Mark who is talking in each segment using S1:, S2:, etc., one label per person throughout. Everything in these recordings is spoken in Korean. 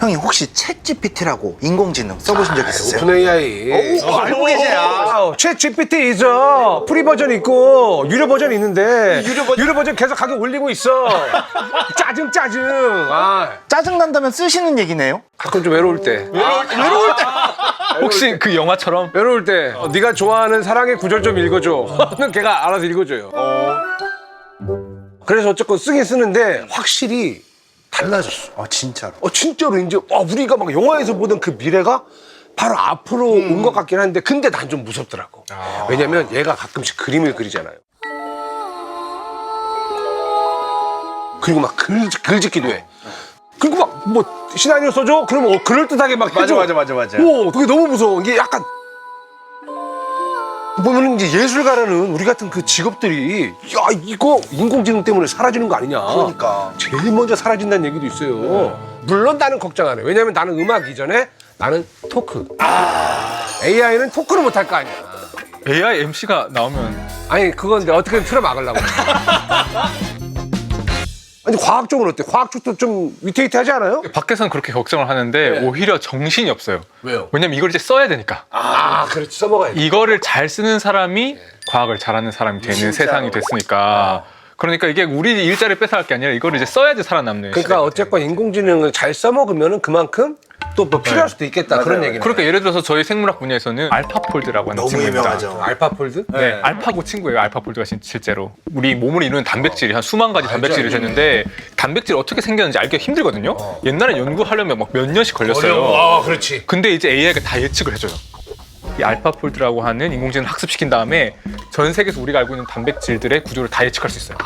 S1: 형님 혹시 챗 GPT라고 인공지능 써보신 적 있으세요?
S2: 오픈 AI.
S1: 알고 계세요.
S2: 챗 GPT 있어. 프리 버전 있고 유료 버전 있는데 유료 버전 계속 가격 올리고 있어. 짜증. 아,
S1: 짜증 난다면 쓰시는 얘기네요.
S2: 가끔 좀 외로울 때.
S1: 외로울 때.
S3: 혹시 그 영화처럼
S2: 외로울 때 네가 좋아하는 사랑의 구절 좀 읽어줘. 그럼 걔가 알아서 읽어줘요. 그래서 어쨌건 쓰긴 쓰는데 확실히 달라졌어.
S1: 진짜로.
S2: 진짜로 이제 우리가 막 영화에서 보던 그 미래가 바로 앞으로 온 것 같긴 한데 근데 난 좀 무섭더라고. 왜냐면 얘가 가끔씩 그림을 그리잖아요. 그리고 막 글 짓기도 해. 그리고 막 뭐 시나리오 써줘? 그러면 그럴듯하게 막 해줘.
S1: 맞아.
S2: 그게 너무 무서워. 이게 약간 보면 이제 예술가라는 우리 같은 그 직업들이 야 이거 인공지능 때문에 사라지는 거 아니냐.
S1: 그러니까.
S2: 제일 먼저 사라진다는 얘기도 있어요. 물론 나는 걱정 안 해. 왜냐면 나는 음악 이전에 나는 토크. AI는 토크를 못 할 거 아니야.
S3: AI MC가 나오면
S2: 아니 그건 내가 어떻게든 틀어 막으려고. 아니 과학적으로 어때? 과학 쪽도 좀 위태위태하지 않아요?
S3: 밖에서는 그렇게 걱정을 하는데 오히려 정신이 없어요.
S2: 왜요?
S3: 왜냐면 이걸 이제 써야 되니까.
S2: 그렇지 써먹어야지.
S3: 이거를 잘 쓰는 사람이 과학을 잘하는 사람이 되는 세상이 됐으니까. 그러니까 이게 우리 일자리를 뺏어갈 게 아니라 이거를 이제 써야지 살아남는.
S2: 그러니까
S3: 시대가
S2: 어쨌건 인공지능을 잘 써먹으면 그만큼 또 뭐 필요할 수도 있겠다. 그런 얘기네.
S3: 그러니까 예를 들어서 저희 생물학 분야에서는 알파폴드라고 하는
S1: 너무
S3: 친구입니다.
S1: 유명하죠.
S2: 알파폴드?
S3: 네, 알파고 친구예요. 알파폴드가 실제로 우리 몸을 이루는 단백질이 한 수만 가지 단백질이 되는데 단백질이 어떻게 생겼는지 알기가 힘들거든요. 옛날에 연구하려면 막 몇 년씩 걸렸어요.
S2: 그렇지.
S3: 근데 이제 AI가 다 예측을 해줘요. 이 알파폴드라고 하는 인공지능을 학습시킨 다음에 전 세계에서 우리가 알고 있는 단백질들의 구조를 다 예측할 수 있어요.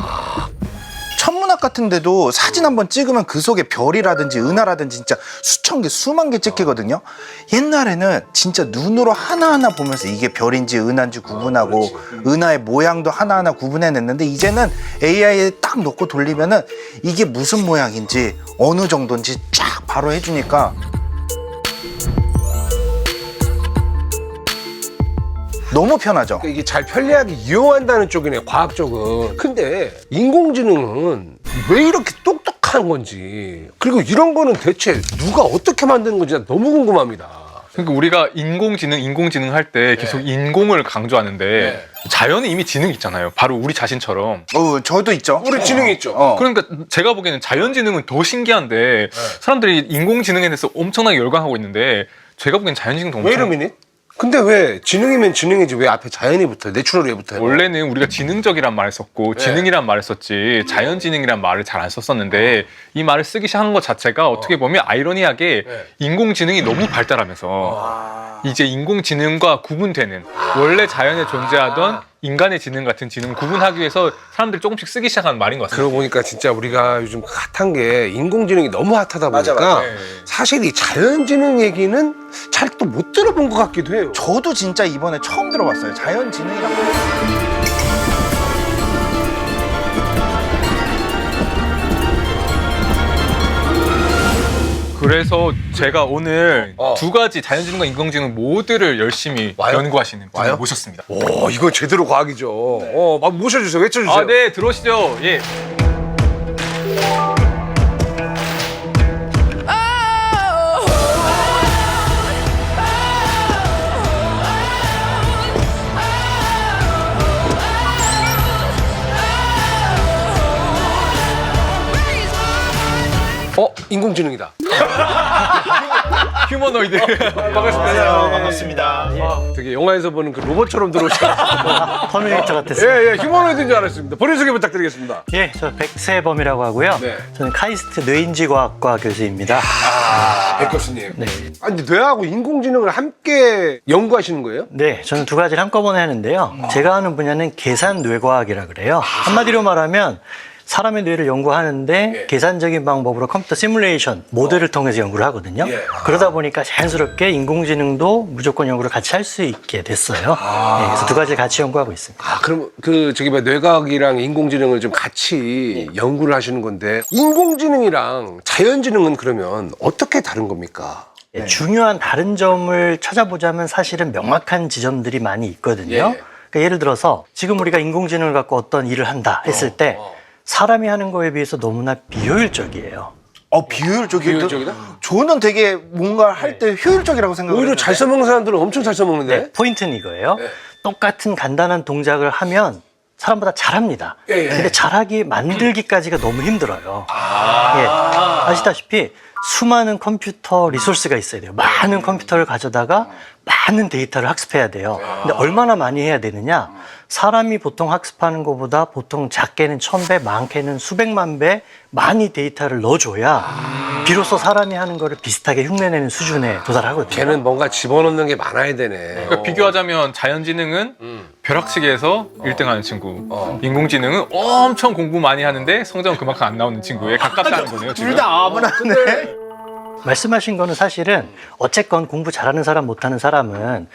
S1: 천문학 같은 데도 사진 한번 찍으면 그 속에 별이라든지 은하라든지 진짜 수천 개, 수만 개 찍히거든요. 옛날에는 진짜 눈으로 하나하나 보면서 이게 별인지 은하인지 구분하고 은하의 모양도 하나하나 구분해냈는데 이제는 AI에 딱 넣고 돌리면은 이게 무슨 모양인지 어느 정도인지 쫙 바로 해주니까 너무 편하죠.
S2: 이게 잘 편리하게 이용한다는 쪽이네, 과학 쪽은. 근데 인공지능은 왜 이렇게 똑똑한 건지, 그리고 이런 거는 대체 누가 어떻게 만드는 건지 난 너무 궁금합니다.
S3: 그러니까 우리가 인공지능 할 때 계속 인공을 강조하는데 자연은 이미 지능이 있잖아요. 바로 우리 자신처럼.
S1: 저도 있죠.
S2: 우리 지능이 있죠.
S3: 그러니까 제가 보기에는 자연지능은 더 신기한데 사람들이 인공지능에 대해서 엄청나게 열광하고 있는데 제가 보기엔 자연지능도 엄청.
S2: 왜 이러미니? 근데 왜 지능이면 지능이지 왜 앞에 자연이 붙어요? 내추럴이 왜 붙어요?
S3: 원래는 우리가 지능적이란 말을 썼고 지능이란 말을 썼지 자연지능이란 말을 잘 안 썼었는데 이 말을 쓰기 시작한 것 자체가 어떻게 보면 아이러니하게 인공지능이 너무 발달하면서 이제 인공지능과 구분되는 원래 자연에 존재하던 인간의 지능 같은 지능을 구분하기 위해서 사람들이 조금씩 쓰기 시작한 말인 것 같습니다.
S2: 그러고 보니까 진짜 우리가 요즘 핫한 게 인공지능이 너무 핫하다 보니까 사실 이 자연지능 얘기는 잘 또 못 들어본 것 같기도 해요.
S1: 저도 진짜 이번에 처음 들어봤어요. 자연지능이란 거.
S3: 그래서 제가 오늘
S2: 어.
S3: 두 가지 자연지능과 인공지능 모두를 열심히
S2: 와요?
S3: 연구하시는 분을
S2: 와요?
S3: 모셨습니다.
S2: 오, 이건 제대로 과학이죠. 막 모셔주세요. 외쳐주세요.
S3: 아, 네, 들어오시죠. 예.
S2: 인공지능이다.
S3: 휴머노이드.
S1: 안녕하세요. 반갑습니다.
S2: 되게 영화에서 보는 그 로봇처럼 들어오셨어요.
S4: 터미네이터 같았어요.
S2: 예, 휴머노이드인 줄 알았습니다. 본인 소개 부탁드리겠습니다.
S4: 예, 저 백세범이라고 하고요.
S2: 네.
S4: 저는 카이스트 뇌인지과학과 교수입니다.
S2: 백 교수님. 네. 아니, 뇌하고 인공지능을 함께 연구하시는 거예요?
S4: 네, 저는 두 가지를 한꺼번에 하는데요. 제가 하는 분야는 계산 뇌과학이라 그래요. 한마디로 말하면 사람의 뇌를 연구하는데 계산적인 방법으로 컴퓨터 시뮬레이션 모델을 통해서 연구를 하거든요. 그러다 보니까 자연스럽게 인공지능도 무조건 연구를 같이 할 수 있게 됐어요. 네, 그래서 두 가지를 같이 연구하고 있습니다.
S2: 그럼 뇌과학이랑 인공지능을 좀 같이 연구를 하시는 건데 인공지능이랑 자연지능은 그러면 어떻게 다른 겁니까?
S4: 예, 중요한 다른 점을 찾아보자면 사실은 명확한 지점들이 많이 있거든요. 그러니까 예를 들어서 지금 우리가 인공지능을 갖고 어떤 일을 한다 했을 때 사람이 하는 거에 비해서 너무나 비효율적이에요.
S2: 비효율적이다?
S1: 저는 되게 뭔가 할 때 효율적이라고 생각을
S2: 오히려
S1: 했는데.
S2: 잘 써먹는 사람들은 엄청 잘 써먹는데.
S4: 네, 포인트는 이거예요. 똑같은 간단한 동작을 하면 사람보다 잘합니다.
S2: 예.
S4: 근데 잘하게 만들기까지가 너무 힘들어요. 예, 아시다시피 수많은 컴퓨터 리소스가 있어야 돼요. 많은 컴퓨터를 가져다가 많은 데이터를 학습해야 돼요. 근데 얼마나 많이 해야 되느냐? 사람이 보통 학습하는 것보다 보통 작게는 1000배, 많게는 수백만 배 많이 데이터를 넣어줘야 비로소 사람이 하는 거를 비슷하게 흉내내는 수준에 도달하거든요.
S2: 걔는 뭔가 집어넣는 게 많아야 되네.
S3: 그러니까 비교하자면 자연지능은 벼락치기에서 1등하는 친구, 인공지능은 엄청 공부 많이 하는데 성적은 그만큼 안 나오는 친구에 가깝다는 거네요. 지금.
S1: 둘 다 아무나네.
S4: 말씀하신 거는 사실은 어쨌건 공부 잘하는 사람 못하는 사람은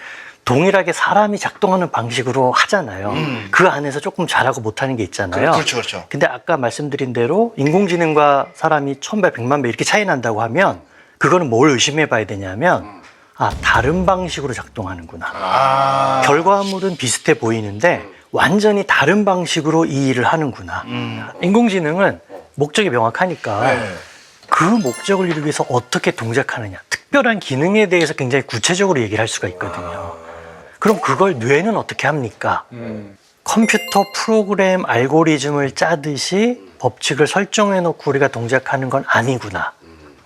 S4: 동일하게 사람이 작동하는 방식으로 하잖아요. 그 안에서 조금 잘하고 못하는 게 있잖아요.
S1: 그렇죠.
S4: 근데 아까 말씀드린 대로 인공지능과 사람이 1000배, 100만 배 이렇게 차이 난다고 하면 그거는 뭘 의심해 봐야 되냐면 다른 방식으로 작동하는구나. 결과물은 비슷해 보이는데 완전히 다른 방식으로 이 일을 하는구나. 인공지능은 목적이 명확하니까 그 목적을 이루기 위해서 어떻게 동작하느냐, 특별한 기능에 대해서 굉장히 구체적으로 얘기를 할 수가 있거든요. 그럼 그걸 뇌는 어떻게 합니까? 컴퓨터 프로그램 알고리즘을 짜듯이 법칙을 설정해 놓고 우리가 동작하는 건 아니구나.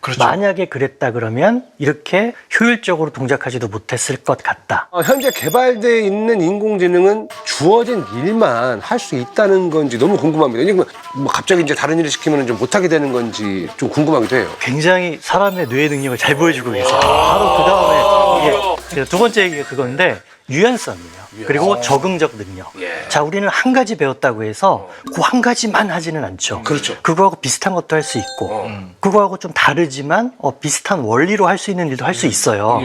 S1: 그렇죠.
S4: 만약에 그랬다 그러면 이렇게 효율적으로 동작하지도 못했을 것 같다.
S2: 현재 개발되어 있는 인공지능은 주어진 일만 할 수 있다는 건지 너무 궁금합니다. 왜냐면 뭐 갑자기 이제 다른 일을 시키면 좀 못하게 되는 건지 좀 궁금하기도 해요.
S4: 굉장히 사람의 뇌의 능력을 잘 보여주고 계세요. 바로 그 다음에 이게 두 번째 얘기가 그건데 유연성이에요. 그리고 적응적 능력. 자, 우리는 한 가지 배웠다고 해서 그 한 가지만 하지는 않죠.
S2: 그렇죠.
S4: 그거하고 비슷한 것도 할 수 있고 그거하고 좀 다르지만 비슷한 원리로 할 수 있는 일도 할 수 있어요.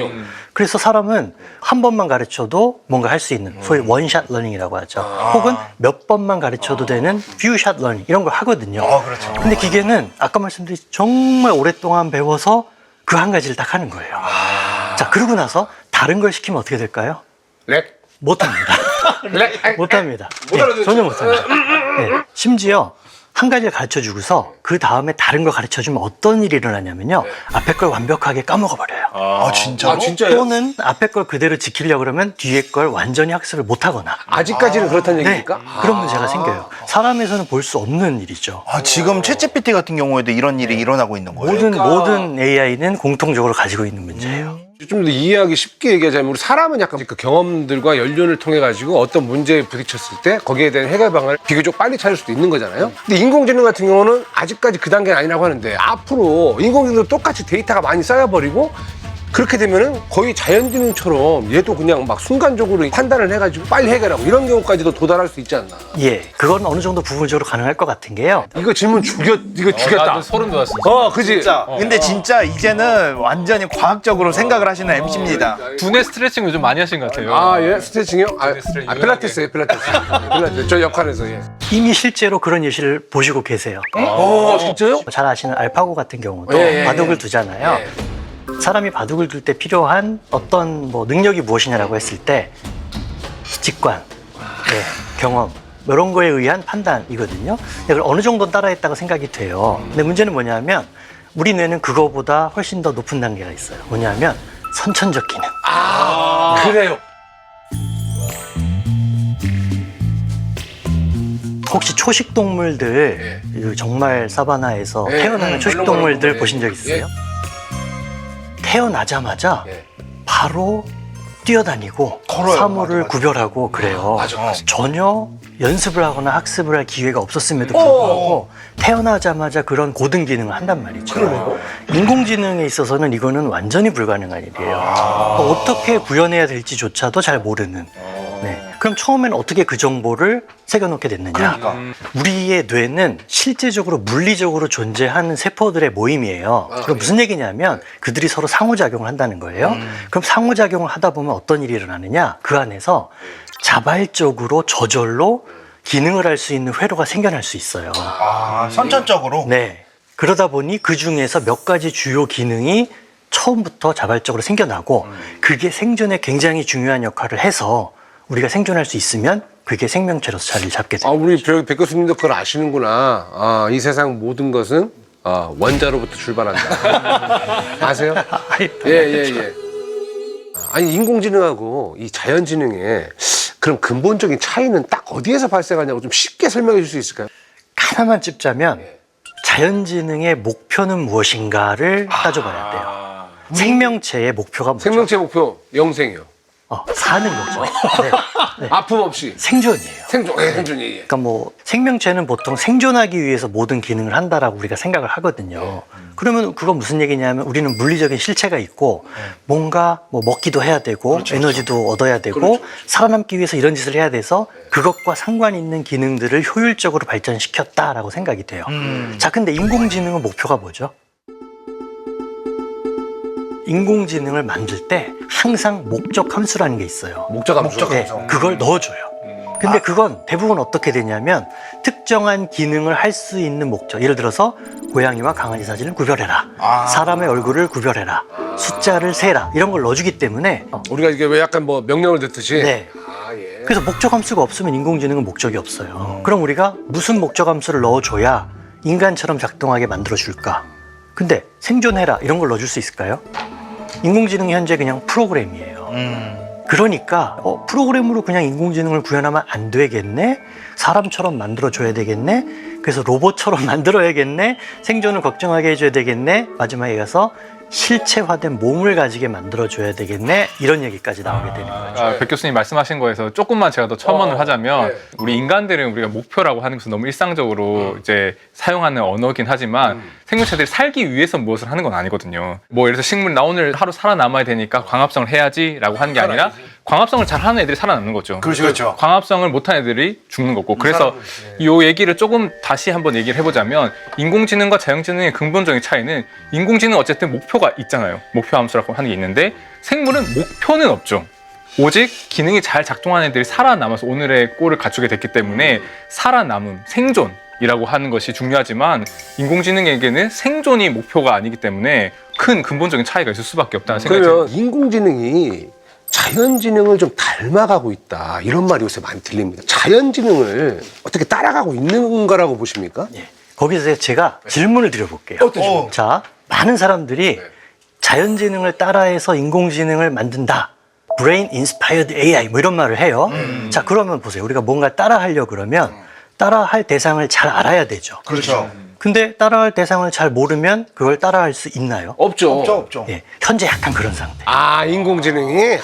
S4: 그래서 사람은 한 번만 가르쳐도 뭔가 할 수 있는 소위 원샷 러닝이라고 하죠. 혹은 몇 번만 가르쳐도 되는 퓨샷 러닝 이런 걸 하거든요.
S1: 그렇죠.
S4: 근데 기계는 아까 말씀드린 정말 오랫동안 배워서 그 한 가지를 딱 하는 거예요. 자, 그러고 나서 다른 걸 시키면 어떻게 될까요?
S2: 렉?
S4: 못합니다.
S2: 렉?
S4: 못합니다.
S2: 못 알아듣죠?
S4: 전혀 못합니다. 심지어 한 가지를 가르쳐 주고서 그 다음에 다른 걸 가르쳐 주면 어떤 일이 일어나냐면요. 앞에 걸 완벽하게 까먹어 버려요.
S1: 진짜로?
S2: 진짜요?
S4: 또는 앞에 걸 그대로 지키려고 그러면 뒤에 걸 완전히 학습을 못 하거나.
S2: 아직까지는 그렇다는
S4: 네,
S2: 얘기입니까?
S4: 그런 문제가 생겨요. 사람에서는 볼 수 없는 일이죠.
S1: 지금 챗GPT 같은 경우에도 이런 일이 일어나고 있는 거예요?
S4: 모든 AI는 공통적으로 가지고 있는 문제예요.
S2: 좀 더 이해하기 쉽게 얘기하자면 우리 사람은 약간 그 경험들과 연륜을 통해 가지고 어떤 문제에 부딪혔을 때 거기에 대한 해결 방안을 비교적 빨리 찾을 수도 있는 거잖아요. 근데 인공지능 같은 경우는 아직까지 그 단계는 아니라고 하는데 앞으로 인공지능도 똑같이 데이터가 많이 쌓여버리고 그렇게 되면은 거의 자연지능처럼 얘도 그냥 막 순간적으로 판단을 해가지고 빨리 해결하고 이런 경우까지도 도달할 수 있지 않나.
S4: 예, 그건 어느 정도 부분적으로 가능할 것 같은 게요.
S2: 이거 질문 죽였다.
S3: 나도 소름 돋았어.
S2: 그지?
S1: 근데 진짜 이제는 완전히 과학적으로 생각을 하시는 MC입니다.
S3: 두뇌 스트레칭 요즘 많이 하시는 것 같아요.
S2: 예, 스트레칭이요?
S3: 스트레칭
S2: 필라테스예요, 필라테스. 필라테스. 저 역할에서, 예.
S4: 이미 실제로 그런 예시를 보시고 계세요.
S2: 진짜요?
S4: 잘 아시는 알파고 같은 경우도
S2: 예.
S4: 바둑을 두잖아요. 사람이 바둑을 둘 때 필요한 어떤 능력이 무엇이냐라고 했을 때 직관, 경험 이런 거에 의한 판단이거든요. 그걸 어느 정도 따라했다고 생각이 돼요. 근데 문제는 뭐냐면 우리 뇌는 그거보다 훨씬 더 높은 단계가 있어요. 뭐냐면 선천적 기능.
S2: 그래요.
S4: 혹시 초식 동물들 정말 사바나에서 태어나는 초식 동물들 보신 적 있으세요? 태어나자마자 바로 뛰어다니고
S1: 걸어요.
S4: 사물을
S1: 맞아.
S4: 구별하고 그래요.
S2: 맞아.
S4: 전혀 연습을 하거나 학습을 할 기회가 없었음에도 불구하고 태어나자마자 그런 고등 기능을 한단 말이죠. 인공지능에 있어서는 이거는 완전히 불가능한 일이에요. 어떻게 구현해야 될지조차도 잘 모르는. 그럼 처음에는 어떻게 그 정보를 새겨놓게 됐느냐? 우리의 뇌는 실제적으로 물리적으로 존재하는 세포들의 모임이에요. 그럼 무슨 얘기냐면 그들이 서로 상호작용을 한다는 거예요. 그럼 상호작용을 하다 보면 어떤 일이 일어나느냐? 그 안에서 자발적으로 저절로 기능을 할 수 있는 회로가 생겨날 수 있어요.
S1: 선천적으로?
S4: 네. 그러다 보니 그 중에서 몇 가지 주요 기능이 처음부터 자발적으로 생겨나고 그게 생존에 굉장히 중요한 역할을 해서 우리가 생존할 수 있으면 그게 생명체로서 자리를 잡게 돼요.
S2: 우리 백 교수님도 그걸 아시는구나. 이 세상 모든 것은 원자로부터 출발한다. 아세요? 예. 아니 인공지능하고 이 자연지능의 그런 근본적인 차이는 딱 어디에서 발생하냐고 좀 쉽게 설명해 줄 수 있을까요?
S4: 하나만 찝자면 자연지능의 목표는 무엇인가를 따져봐야 돼요. 생명체의 목표가 뭐죠?
S2: 생명체 목표 영생이요.
S4: 사는 거죠. 네.
S2: 아픔 없이
S4: 생존이에요.
S2: 생존이.
S4: 그러니까 뭐 생명체는 보통 생존하기 위해서 모든 기능을 한다라고 우리가 생각을 하거든요. 그러면 그건 무슨 얘기냐면 우리는 물리적인 실체가 있고 뭔가 뭐 먹기도 해야 되고 에너지도 얻어야 되고 살아남기 위해서 이런 짓을 해야 돼서 그것과 상관 있는 기능들을 효율적으로 발전시켰다라고 생각이 돼요. 자, 근데 인공지능은 목표가 뭐죠? 인공지능을 만들 때 항상 목적 함수라는 게 있어요.
S2: 목적 함수.
S4: 네, 그걸 넣어줘요. 근데 그건 대부분 어떻게 되냐면 특정한 기능을 할 수 있는 목적, 예를 들어서 고양이와 강아지 사진을 구별해라, 사람의 얼굴을 구별해라, 숫자를 세라, 이런 걸 넣어주기 때문에
S2: 우리가 이게 왜 약간 뭐 명령을 듣듯이.
S4: 네. 그래서 목적 함수가 없으면 인공지능은 목적이 없어요. 그럼 우리가 무슨 목적 함수를 넣어줘야 인간처럼 작동하게 만들어줄까? 근데 생존해라 이런 걸 넣어줄 수 있을까요? 인공지능이 현재 그냥 프로그램이에요. 그러니까 프로그램으로 그냥 인공지능을 구현하면 안 되겠네? 사람처럼 만들어줘야 되겠네? 그래서 로봇처럼 만들어야겠네? 생존을 걱정하게 해줘야 되겠네? 마지막에 가서 실체화된 몸을 가지게 만들어줘야 되겠네? 이런 얘기까지 나오게 되는 거죠.
S3: 백 교수님 말씀하신 거에서 조금만 제가 더 첨언을 하자면 우리 인간들은 우리가 목표라고 하는 것은 너무 일상적으로 이제 사용하는 언어긴 하지만 생명체들이 살기 위해서 무엇을 하는 건 아니거든요. 뭐 예를 들어서 식물 나 오늘 하루 살아남아야 되니까 광합성을 해야지라고 하는 게 아니라 광합성을 잘 하는 애들이 살아남는 거죠.
S1: 그렇죠.
S3: 광합성을 못하는 애들이 죽는 거고. 그래서 이 얘기를 조금 다시 한번 얘기를 해보자면 인공지능과 자연지능의 근본적인 차이는 인공지능은 어쨌든 목표가 있잖아요. 목표 함수라고 하는 게 있는데 생물은 목표는 없죠. 오직 기능이 잘 작동하는 애들이 살아남아서 오늘의 꼴을 갖추게 됐기 때문에 살아남음, 생존이라고 하는 것이 중요하지만 인공지능에게는 생존이 목표가 아니기 때문에 큰 근본적인 차이가 있을 수밖에 없다는 생각이
S2: 그러면
S3: 듭니다.
S2: 인공지능이 자연지능을 좀 닮아가고 있다 이런 말이 요새 많이 들립니다. 자연지능을 어떻게 따라가고 있는 거라고 보십니까?
S4: 예. 거기서 제가 질문을 드려볼게요. 자, 많은 사람들이 자연지능을 따라해서 인공지능을 만든다. Brain Inspired AI 뭐 이런 말을 해요. 자, 그러면 보세요. 우리가 뭔가 따라하려고 그러면 따라할 대상을 잘 알아야 되죠.
S1: 그렇죠.
S4: 근데 따라할 대상을 잘 모르면 그걸 따라할 수 있나요?
S2: 없죠.
S1: 없죠.
S4: 예, 현재 약간 그런 상태.
S2: 인공지능이